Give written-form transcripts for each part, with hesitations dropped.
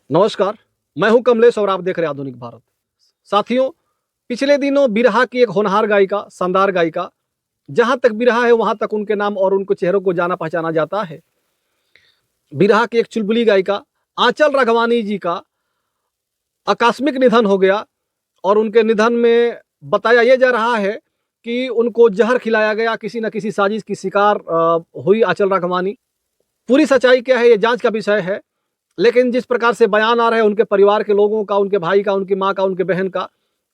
नमस्कार, मैं हूं कमलेश और आप देख रहे हैं आधुनिक भारत। साथियों, पिछले दिनों बिरहा की एक होनहार गायिका, शानदार गायिका, जहां तक बिरहा है वहां तक उनके नाम और उनके चेहरों को जाना पहचाना जाता है। बिरहा की एक चुलबुली गायिका आंचल राघवानी जी का आकस्मिक निधन हो गया और उनके निधन में बताया यह जा रहा है कि उनको जहर खिलाया गया, किसी न किसी साजिश की शिकार हुई आंचल राघवानी। पूरी सच्चाई क्या है, ये जांच का विषय है। लेकिन जिस प्रकार से बयान आ रहे हैं उनके परिवार के लोगों का, उनके भाई का, उनकी माँ का, उनके बहन का,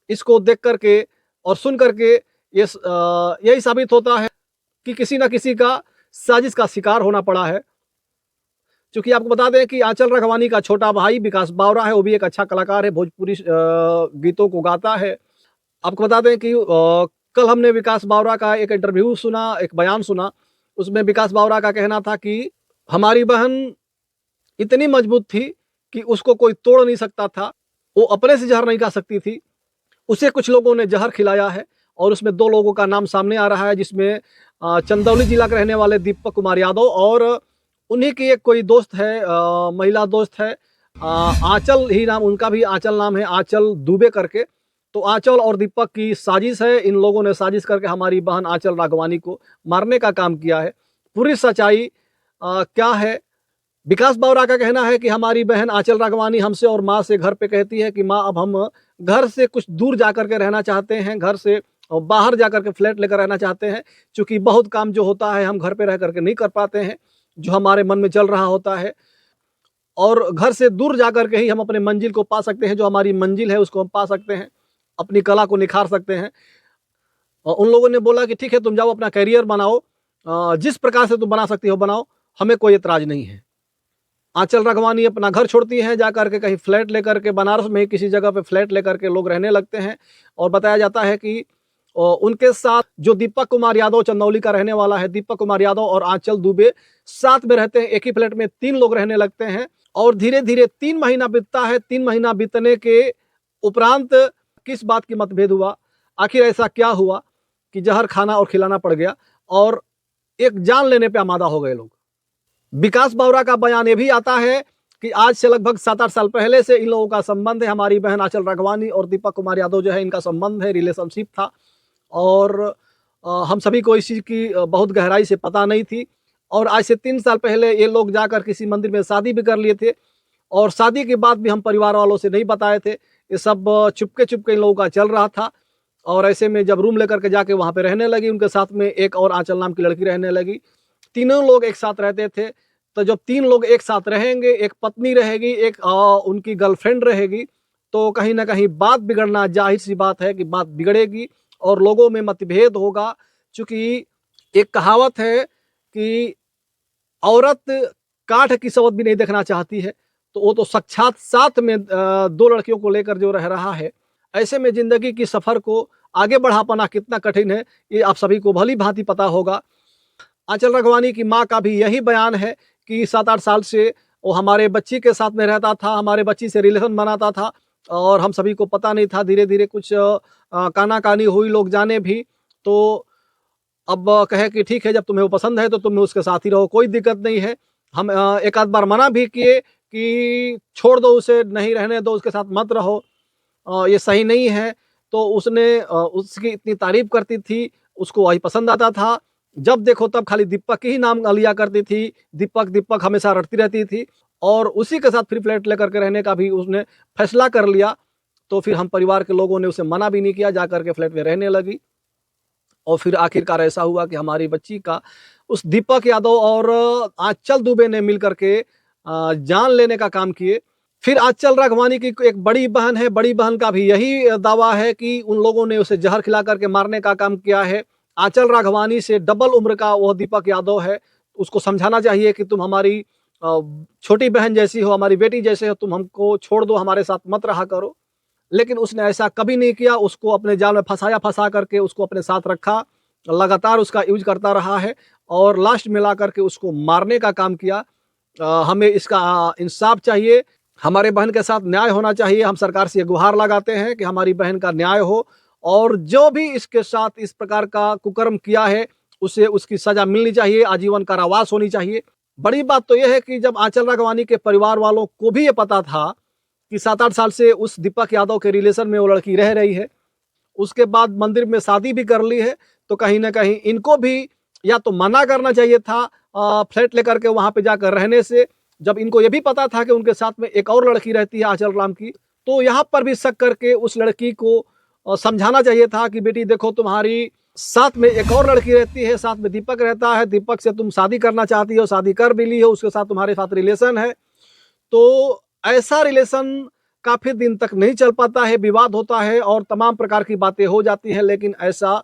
इसको देख करके और सुन करके यही साबित होता है कि किसी न किसी का साजिश का शिकार होना पड़ा है। चूंकि आपको बता दें कि आंचल राघवानी का छोटा भाई विकास बावरा है, वो भी एक अच्छा कलाकार है, भोजपुरी गीतों को गाता है। आपको बता दें कि कल हमने विकास बावरा का एक इंटरव्यू सुना, एक बयान सुना। उसमें विकास बावरा का कहना था कि हमारी बहन इतनी मजबूत थी कि उसको कोई तोड़ नहीं सकता था, वो अपने से जहर नहीं खा सकती थी, उसे कुछ लोगों ने जहर खिलाया है। और उसमें 2 लोगों का नाम सामने आ रहा है, जिसमें चंदौली जिला के रहने वाले दीपक कुमार यादव और उन्हीं की एक कोई दोस्त है, महिला दोस्त है, आंचल ही नाम, उनका भी आंचल नाम है, आंचल दुबे करके। तो आंचल और दीपक की साजिश है, इन लोगों ने साजिश करके हमारी बहन आंचल राघवानी को मारने का काम किया है। पूरी सच्चाई क्या है? विकास बावरा का कहना है कि हमारी बहन आंचल राघवानी हमसे और माँ से घर पे कहती है कि माँ, अब हम घर से कुछ दूर जाकर के रहना चाहते हैं, घर से बाहर जाकर के फ्लैट लेकर रहना चाहते हैं, क्योंकि बहुत काम जो होता है हम घर पे रह करके नहीं कर पाते हैं, जो हमारे मन में चल रहा होता है। और घर से दूर जाकर के ही हम अपने मंजिल को पा सकते हैं, जो हमारी मंजिल है उसको हम पा सकते हैं, अपनी कला को निखार सकते हैं। और उन लोगों ने बोला कि ठीक है, तुम जाओ अपना करियर बनाओ, जिस प्रकार से तुम बना सकती हो बनाओ, हमें कोई एतराज नहीं है। आंचल राघवानी अपना घर छोड़ती हैं, जाकर के कहीं फ्लैट लेकर के, बनारस में ही किसी जगह पे फ्लैट लेकर के लोग रहने लगते हैं। और बताया जाता है कि उनके साथ जो दीपक कुमार यादव, चंदौली का रहने वाला है, दीपक कुमार यादव और आंचल दुबे साथ में रहते हैं। एक ही फ्लैट में 3 लोग रहने लगते हैं और धीरे धीरे 3 महीना बीतता है। 3 महीना बीतने के उपरांत किस बात की मतभेद हुआ, आखिर ऐसा क्या हुआ कि जहर खाना और खिलाना पड़ गया और एक जान लेने पे आमादा हो गए लोग। विकास बावरा का बयान ये भी आता है कि आज से लगभग 7-8 साल पहले से इन लोगों का संबंध है। हमारी बहन आंचल राघवानी और दीपक कुमार यादव जो है, इनका संबंध है, रिलेशनशिप था। और हम सभी को इस चीज़ की बहुत गहराई से पता नहीं थी। और आज से 3 साल पहले ये लोग जाकर किसी मंदिर में शादी भी कर लिए थे और शादी के बाद भी हम परिवार वालों से नहीं बताए थे। ये सब चुपके चुपके इन लोगों का चल रहा था। और ऐसे में जब रूम लेकर के जाके वहाँ पे रहने लगी, उनके साथ में एक और आंचल नाम की लड़की रहने लगी। तीनों लोग एक साथ रहते थे। तो जब 3 लोग एक साथ रहेंगे, एक पत्नी रहेगी, एक उनकी गर्लफ्रेंड रहेगी, तो कहीं न कहीं बात बिगड़ना ज़ाहिर-सी बात है कि बात बिगड़ेगी और लोगों में मतभेद होगा। चूँकि एक कहावत है कि औरत काठ की सवत भी नहीं देखना चाहती है, तो वो तो साक्षात साथ में 2 लड़कियों को लेकर जो रह रहा है। ऐसे में ज़िंदगी की सफ़र को आगे बढ़ा पाना कितना कठिन है, ये आप सभी को भली-भाँति पता होगा। आंचल राघवानी की माँ का भी यही बयान है कि 7-8 साल से वो हमारे बच्ची के साथ में रहता था, हमारे बच्ची से रिलेशन बनाता था और हम सभी को पता नहीं था। धीरे-धीरे कुछ काना-कानी हुई, लोग जाने भी। तो अब कहे कि ठीक है, जब तुम्हें वो पसंद है तो तुम उसके साथ ही रहो, कोई दिक्कत नहीं है। हम एक आध बार मना भी किए कि छोड़ दो उसे, नहीं रहने दो, उसके साथ मत रहो, ये सही नहीं है। तो उसने उसकी इतनी तारीफ़ करती थी, उसको वही पसंद आता था। जब देखो तब खाली दीपक ही नाम लिया करती थी, दीपक, दीपक हमेशा रटती रहती थी और उसी के साथ फिर फ्लैट लेकर के रहने का भी उसने फैसला कर लिया। तो फिर हम परिवार के लोगों ने उसे मना भी नहीं किया, जाकर के फ्लैट में रहने लगी। और फिर आखिरकार ऐसा हुआ कि हमारी बच्ची का उस दीपक यादव और आंचल दुबे ने मिलकर के जान लेने का काम किए। फिर आंचल राघवानी की एक बड़ी बहन है, बड़ी बहन का भी यही दावा है कि उन लोगों ने उसे जहर खिला करके मारने का काम किया है। आंचल राघवानी से डबल उम्र का वो दीपक यादव है, उसको समझाना चाहिए कि तुम हमारी छोटी बहन जैसी हो, हमारी बेटी जैसे हो, तुम हमको छोड़ दो, हमारे साथ मत रहा करो। लेकिन उसने ऐसा कभी नहीं किया, उसको अपने जाल में फँसा करके उसको अपने साथ रखा, लगातार उसका यूज़ करता रहा है और लास्ट में ला कर के उसको मारने का काम किया। हमें इसका इंसाफ चाहिए, हमारे बहन के साथ न्याय होना चाहिए। हम सरकार से ये गुहार लगाते हैं कि हमारी बहन का न्याय हो और जो भी इसके साथ इस प्रकार का कुकर्म किया है, उसे उसकी सज़ा मिलनी चाहिए, आजीवन कारावास होनी चाहिए। बड़ी बात तो यह है कि जब आंचल राघवानी के परिवार वालों को भी ये पता था कि 7-8 साल से उस दीपक यादव के रिलेशन में वो लड़की रह रही है, उसके बाद मंदिर में शादी भी कर ली है, तो कहीं न कहीं इनको भी या तो मना करना चाहिए था फ्लैट लेकर के वहाँ पे जाकर रहने से। जब इनको ये भी पता था कि उनके साथ में एक और लड़की रहती है आंचल राम की, तो यहाँ पर भी शक करके उस लड़की को समझाना चाहिए था कि बेटी देखो, तुम्हारी साथ में एक और लड़की रहती है, साथ में दीपक रहता है, दीपक से तुम शादी करना चाहती हो, शादी कर भी ली हो, उसके साथ तुम्हारे साथ रिलेशन है। तो ऐसा रिलेशन काफ़ी दिन तक नहीं चल पाता है, विवाद होता है और तमाम प्रकार की बातें हो जाती हैं, लेकिन ऐसा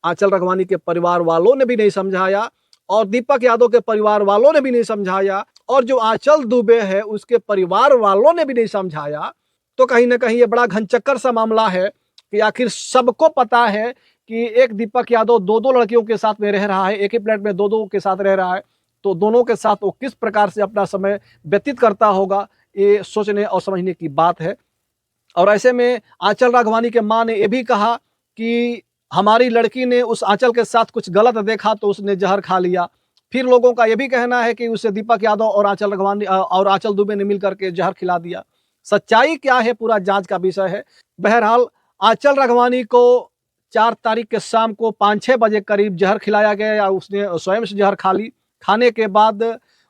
आंचल राघवानी के परिवार वालों ने भी नहीं समझाया और दीपक यादव के परिवार वालों ने भी नहीं समझाया और जो आंचल दुबे है उसके परिवार वालों ने भी नहीं समझाया। तो कहीं न कहीं ये बड़ा घनचक्कर सा मामला है कि आखिर सबको पता है कि एक दीपक यादव 2-2 लड़कियों के साथ में रह रहा है, एक ही फ्लैट में 2-2 के साथ रह रहा है, तो दोनों के साथ वो किस प्रकार से अपना समय व्यतीत करता होगा, ये सोचने और समझने की बात है। और ऐसे में आंचल राघवानी के माँ ने ये भी कहा कि हमारी लड़की ने उस आंचल के साथ कुछ गलत देखा तो उसने जहर खा लिया। फिर लोगों का ये भी कहना है कि उसे दीपक यादव और आंचल राघवानी और आंचल दुबे ने मिलकर के जहर खिला दिया। सच्चाई क्या है पूरा जांच का विषय है। बहरहाल आंचल राघवानी को 4 तारीख के शाम को 5-6 बजे करीब जहर खिलाया गया या उसने स्वयं से जहर खा ली। खाने के बाद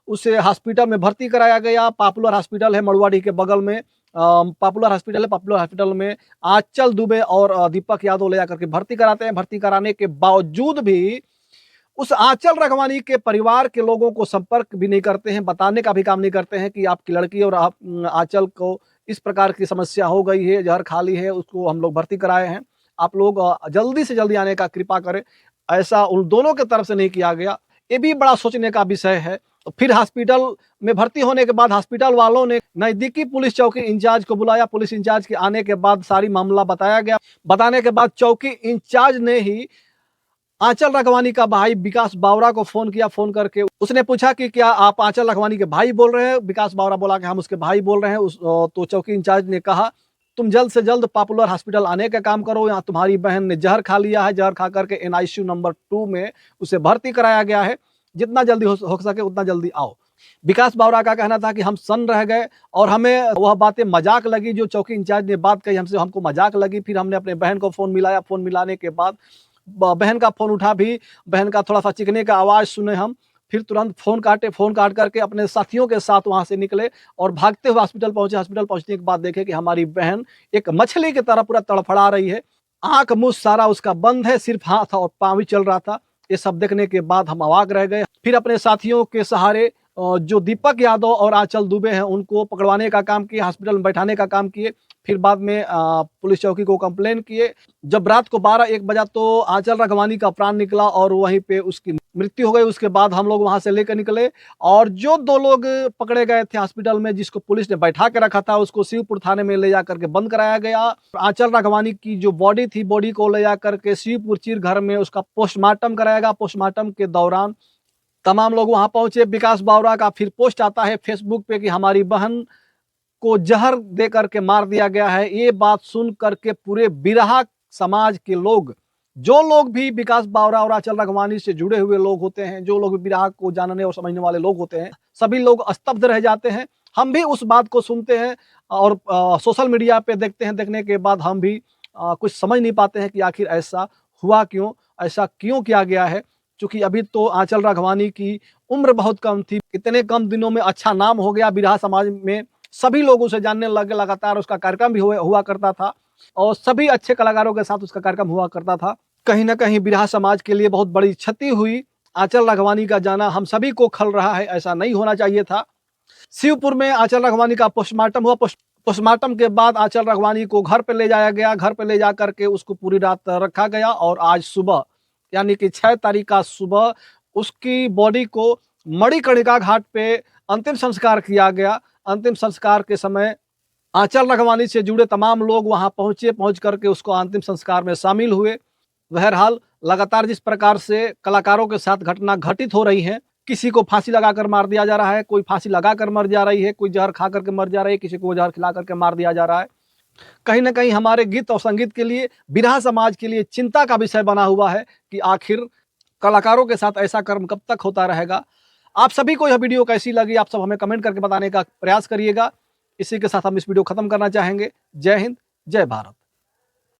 उसे हॉस्पिटल में भर्ती कराया गया। पॉपुलर हॉस्पिटल है मड़ुआडीह के बगल में, पॉपुलर हॉस्पिटल में आंचल दुबे और दीपक यादव ले जाकर के भर्ती कराते हैं। भर्ती कराने के बावजूद भी उस आंचल राघवानी के परिवार के लोगों को संपर्क भी नहीं करते हैं, बताने का भी काम नहीं करते हैं कि आपकी लड़की और आप आंचल को इस प्रकार की समस्या हो गई है, जहर खा ली है, उसको हम लोग भर्ती कराए हैं, आप लोग जल्दी से जल्दी आने का कृपा करें। ऐसा उन दोनों की तरफ से नहीं किया गया, ये भी बड़ा सोचने का विषय है। फिर हॉस्पिटल में भर्ती होने के बाद हॉस्पिटल वालों ने नज़दीकी पुलिस चौकी इंचार्ज को बुलाया। पुलिस इंचार्ज के आने के बाद सारी मामला बताया गया। बताने के बाद चौकी इंचार्ज ने ही आंचल राघवानी का भाई विकास बावरा को फोन किया। फोन करके उसने पूछा कि क्या आप आंचल राघवानी के भाई बोल रहे हैं? विकास बावरा बोला कि हम उसके भाई बोल रहे हैं। तो चौकी इंचार्ज ने कहा तुम जल्द से जल्द पॉपुलर हॉस्पिटल आने का काम करो, यहाँ तुम्हारी बहन ने जहर खा लिया है, जहर खा करके NICU नंबर 2 में उसे भर्ती कराया गया है, जितना जल्दी हो सके उतना जल्दी आओ। विकास बावरा का कहना था कि हम सन्न रह गए और हमें वह बातें मजाक लगी, जो चौकी इंचार्ज ने बात कही हमसे, हमको मजाक लगी। फिर हमने अपने बहन को फ़ोन मिलाया। फ़ोन मिलाने के बाद बहन का फ़ोन उठा भी, बहन का थोड़ा सा चीखने का आवाज़ सुने हम। फिर तुरंत फ़ोन काटे। फ़ोन काट करके अपने साथियों के साथ वहाँ से निकले और भागते हुए हॉस्पिटल पहुँचे। हॉस्पिटल पहुँचने के बाद देखे कि हमारी बहन एक मछली की तरह पूरा तड़फड़ा रही है, आँख मुँह सारा उसका बंद है, सिर्फ हाथ और पाँव ही चल रहा था। ये सब देखने के बाद हम अवाक रह गए। फिर अपने साथियों के सहारे जो दीपक यादव और आंचल दुबे हैं उनको पकड़वाने का काम किए, हॉस्पिटल में बैठाने का काम किए। फिर बाद में पुलिस चौकी को कंप्लेन किए। जब रात को 12-1 बजा तो आंचल राघवानी का प्राण निकला और वहीं पे उसकी मृत्यु हो गई। उसके बाद हम लोग वहाँ से लेकर निकले और जो 2 लोग पकड़े गए थे हॉस्पिटल में, जिसको पुलिस ने बैठा के रखा था, उसको शिवपुर थाने में ले जाकर के बंद कराया गया। आंचल राघवानी की जो बॉडी थी, बॉडी को ले जाकर के शिवपुर चिर घर में उसका पोस्टमार्टम कराया गया। पोस्टमार्टम के दौरान तमाम लोग वहाँ पहुंचे। विकास बावरा का फिर पोस्ट आता है फेसबुक पे कि हमारी बहन को जहर दे करके मार दिया गया है। ये बात सुन करके पूरे बिरहा समाज के लोग, जो लोग भी विकास बावरा और आंचल राघवानी से जुड़े हुए लोग होते हैं, जो लोग भी बिरहा को जानने और समझने वाले लोग होते हैं, सभी लोग स्तब्ध रह जाते हैं। हम भी उस बात को सुनते हैं और सोशल मीडिया पे देखते हैं। देखने के बाद हम भी कुछ समझ नहीं पाते हैं कि आखिर ऐसा हुआ क्यों, ऐसा क्यों किया गया है। चूँकि अभी तो आंचल राघवानी की उम्र बहुत कम थी, इतने कम दिनों में अच्छा नाम हो गया बिरहा समाज में, सभी लोग उसे जानने लगे। लगातार उसका कार्यक्रम भी हुआ करता था और सभी अच्छे कलाकारों के साथ उसका कार्यक्रम हुआ करता था। कहीं ना कहीं बिरहा समाज के लिए बहुत बड़ी क्षति हुई। आंचल राघवानी का जाना हम सभी को खल रहा है, ऐसा नहीं होना चाहिए था। शिवपुर में आंचल राघवानी का पोस्टमार्टम हुआ। पोस्टमार्टम के बाद आंचल राघवानी को घर पे ले जाया गया। घर पे ले जा करके उसको पूरी रात रखा गया और आज सुबह यानी कि 6 तारीख का सुबह उसकी बॉडी को मणिकर्णिका घाट पे अंतिम संस्कार किया गया। अंतिम संस्कार के समय आंचल राघवानी से जुड़े तमाम लोग वहां पहुंचे। पहुंच करके उसको अंतिम संस्कार में शामिल हुए। बहरहाल लगातार जिस प्रकार से कलाकारों के साथ घटना घटित हो रही है, किसी को फांसी लगाकर मार दिया जा रहा है, कोई फांसी लगाकर मर जा रही है, कोई जहर खा करके मर जा रही है, किसी को जहर खिला करके मार दिया जा रहा है। कहीं ना कहीं हमारे गीत और संगीत के लिए, बिरहा समाज के लिए चिंता का विषय बना हुआ है कि आखिर कलाकारों के साथ ऐसा कर्म कब तक होता रहेगा। आप सभी को यह वीडियो कैसी लगी आप सब हमें कमेंट करके बताने का प्रयास करिएगा। इसी के साथ हम इस वीडियो खत्म करना चाहेंगे। जय हिंद, जय भारत।